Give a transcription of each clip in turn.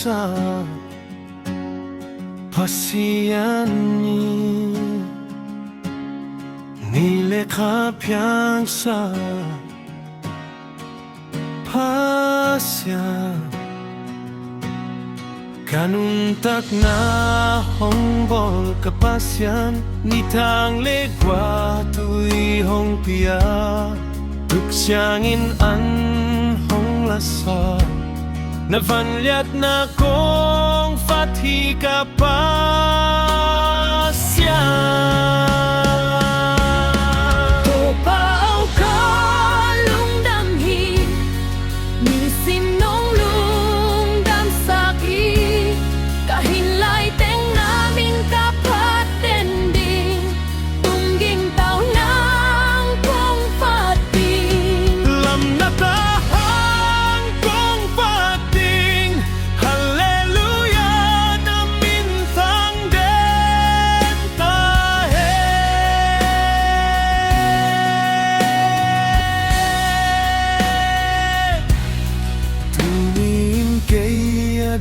sa pasiyan'i nilikha piyang sa pasya kanuntak na hongbol kapasyan nitang legwa tuy hong pia tuksyangin an hong lasa navanlyat na kong fathi kapasyan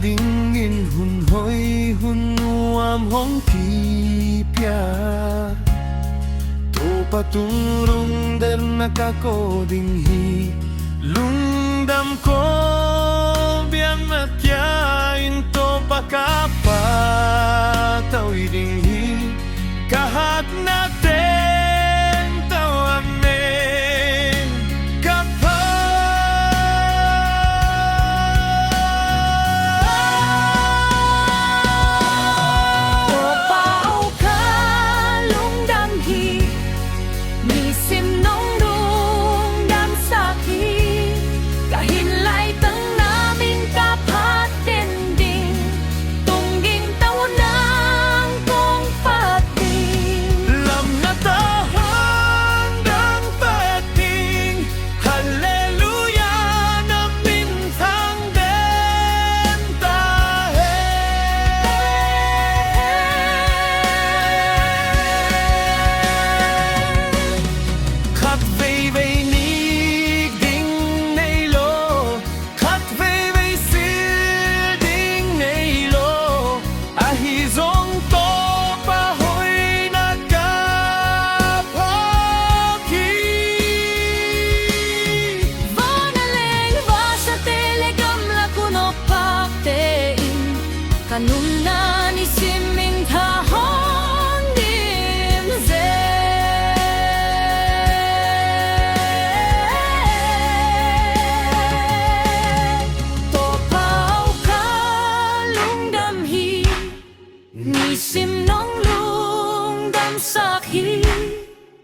dingin hun hoi hun nuam hong pipya to paturong der nakakodinghi lungdam ko biang matyain to pakapataw dinghi kahat natin tawamin kanuna ni siming tahon dim ze to pao ka lungdam hi ni sim nong lungdam sakhi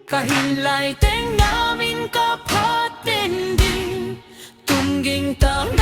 kahilay teng namin kapatin din tungging tang